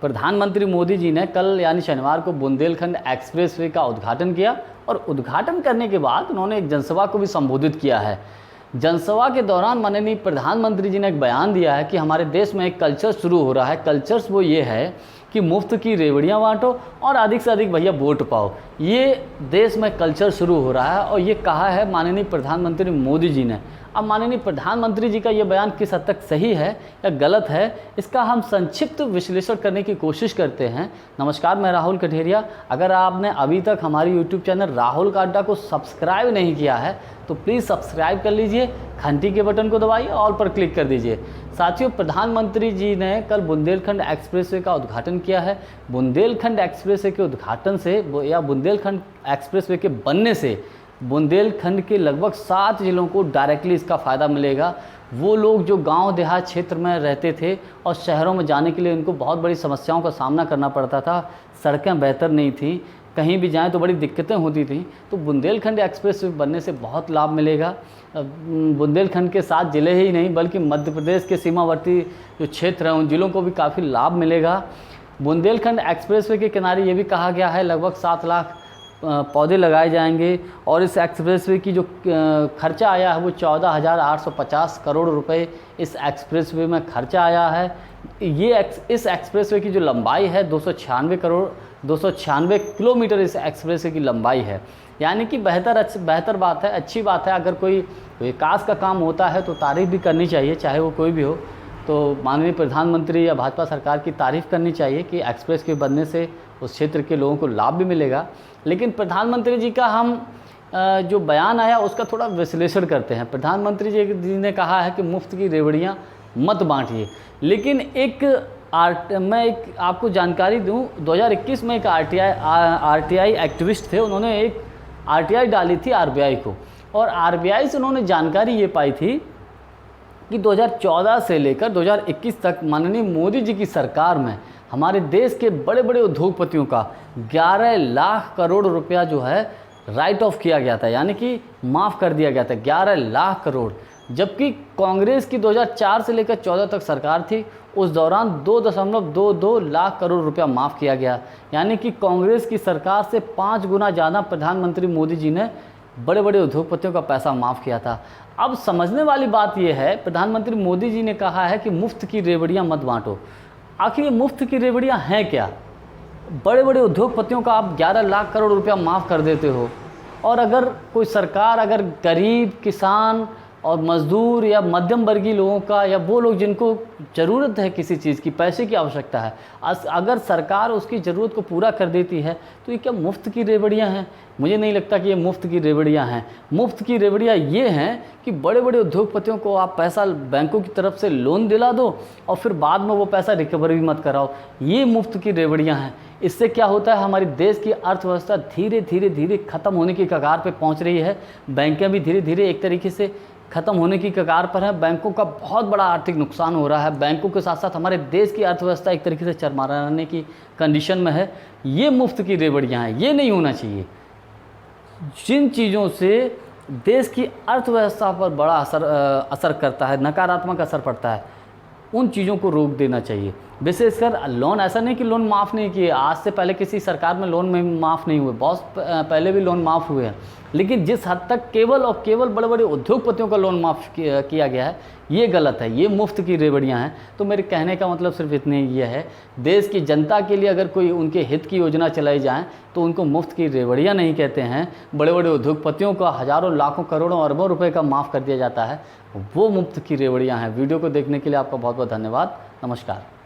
प्रधानमंत्री मोदी जी ने कल यानी शनिवार को बुंदेलखंड एक्सप्रेसवे का उद्घाटन किया और उद्घाटन करने के बाद उन्होंने एक जनसभा को भी संबोधित किया है। जनसभा के दौरान माननीय प्रधानमंत्री जी ने एक बयान दिया है कि हमारे देश में एक कल्चर शुरू हो रहा है। कल्चर्स वो ये है कि मुफ्त की रेवड़ियाँ बांटो और अधिक से अधिक भैया वोट पाओ। ये देश में कल्चर शुरू हो रहा है और ये कहा है माननीय प्रधानमंत्री मोदी जी ने। अब माननीय प्रधानमंत्री जी का ये बयान किस हद तक सही है या गलत है, इसका हम संक्षिप्त विश्लेषण करने की कोशिश करते हैं। नमस्कार, मैं राहुल कठेरिया। अगर आपने अभी तक हमारी यूट्यूब चैनल राहुल काड्डा को सब्सक्राइब नहीं किया है तो प्लीज़ सब्सक्राइब कर लीजिए, घंटी के बटन को दबाइए, ऑल पर क्लिक कर दीजिए। साथियों, प्रधानमंत्री जी ने कल बुंदेलखंड एक्सप्रेसवे का उद्घाटन किया है। बुंदेलखंड एक्सप्रेसवे के उद्घाटन से या बुंदेलखंड एक्सप्रेसवे के बनने से बुंदेलखंड के लगभग 7 जिलों को डायरेक्टली इसका फ़ायदा मिलेगा। वो लोग जो गांव देहात क्षेत्र में रहते थे और शहरों में जाने के लिए उनको बहुत बड़ी समस्याओं का सामना करना पड़ता था, सड़कें बेहतर नहीं थी, कहीं भी जाएं तो बड़ी दिक्कतें होती थी, तो बुंदेलखंड एक्सप्रेस बनने से बहुत लाभ मिलेगा। बुंदेलखंड के 7 ज़िले ही नहीं बल्कि मध्य प्रदेश के सीमावर्ती जो क्षेत्र हैं उन ज़िलों को भी काफ़ी लाभ मिलेगा। बुंदेलखंड एक्सप्रेसवे के किनारे ये भी कहा गया है लगभग 7 लाख पौधे लगाए जाएंगे और इस एक्सप्रेसवे की जो खर्चा आया है वो 14,850 करोड़ रुपए इस एक्सप्रेसवे में खर्चा आया है। इस एक्सप्रेसवे की जो लंबाई है 296 किलोमीटर इस एक्सप्रेसवे की लंबाई है। यानी कि बेहतर बात है, अच्छी बात है। अगर कोई विकास का काम होता है तो तारीफ़ भी करनी चाहिए, चाहे वो कोई भी हो। तो माननीय प्रधानमंत्री या भाजपा सरकार की तारीफ़ करनी चाहिए कि एक्सप्रेस के बनने से उस क्षेत्र के लोगों को लाभ भी मिलेगा। लेकिन प्रधानमंत्री जी का हम जो बयान आया उसका थोड़ा विश्लेषण करते हैं। प्रधानमंत्री जी ने कहा है कि मुफ्त की रेवड़ियाँ मत बांटिए, लेकिन मैं एक आपको जानकारी दूं, 2021 में एक आरटीआई एक्टिविस्ट थे, उन्होंने एक आरटीआई डाली थी आरबीआई को, और आरबीआई से उन्होंने जानकारी ये पाई थी कि 2014 से लेकर 2021 तक माननीय मोदी जी की सरकार में हमारे देश के बड़े बड़े उद्योगपतियों का 11 लाख करोड़ रुपया जो है राइट ऑफ किया गया था, यानी कि माफ़ कर दिया गया था 11 लाख करोड़। जबकि कांग्रेस की 2004 से लेकर 14 तक सरकार थी, उस दौरान 2.22 लाख करोड़ रुपया माफ़ किया गया। यानी कि कांग्रेस की सरकार से 5 गुना ज़्यादा प्रधानमंत्री मोदी जी ने बड़े बड़े उद्योगपतियों का पैसा माफ़ किया था। अब समझने वाली बात यह है, प्रधानमंत्री मोदी जी ने कहा है कि मुफ्त की रेवड़ियाँ मत बांटो। आखिर ये मुफ्त की रेवड़ियाँ हैं क्या? बड़े बड़े उद्योगपतियों का आप 11 लाख करोड़ रुपया माफ़ कर देते हो, और अगर कोई सरकार अगर गरीब किसान और मज़दूर या मध्यम वर्गीय लोगों का या वो लोग जिनको ज़रूरत है किसी चीज़ की, पैसे की आवश्यकता है, अगर सरकार उसकी ज़रूरत को पूरा कर देती है तो ये क्या मुफ्त की रेवड़ियाँ हैं? मुझे नहीं लगता कि ये मुफ्त की रेवड़ियाँ हैं। मुफ्त की रेवड़ियाँ ये हैं कि बड़े बड़े उद्योगपतियों को आप पैसा बैंकों की तरफ से लोन दिला दो और फिर बाद में वो पैसा रिकवर भी मत कराओ। ये मुफ्त की रेवड़ियाँ हैं। इससे क्या होता है, हमारी देश की अर्थव्यवस्था धीरे धीरे ख़त्म होने की कगार पे पहुंच रही है। बैंकें भी धीरे धीरे एक तरीके से ख़त्म होने की कगार पर है। बैंकों का बहुत बड़ा आर्थिक नुकसान हो रहा है। बैंकों के साथ साथ हमारे देश की अर्थव्यवस्था एक तरीके से चरमराने की कंडीशन में है। ये मुफ्त की रेवड़ियाँ हैं, ये नहीं होना चाहिए। जिन चीज़ों से देश की अर्थव्यवस्था पर बड़ा असर करता है, नकारात्मक असर पड़ता है, उन चीज़ों को रोक देना चाहिए। विशेषकर लोन, ऐसा नहीं कि लोन माफ़ नहीं किए, आज से पहले किसी सरकार में लोन में माफ़ नहीं हुए, बहुत पहले भी लोन माफ़ हुए हैं। लेकिन जिस हद तक केवल और केवल बड़े बड़े उद्योगपतियों का लोन माफ़ किया गया है, ये गलत है, ये मुफ्त की रेवड़ियाँ हैं। तो मेरे कहने का मतलब सिर्फ इतने ही है, देश की जनता के लिए अगर कोई उनके हित की योजना चलाई जाए तो उनको मुफ्त की रेवड़ियाँ नहीं कहते हैं। बड़े बड़े उद्योगपतियों का हज़ारों लाखों करोड़ों अरबों रुपए का माफ़ कर दिया जाता है, वो मुफ्त की रेवड़ियाँ हैं। वीडियो को देखने के लिए आपका बहुत बहुत धन्यवाद। नमस्कार।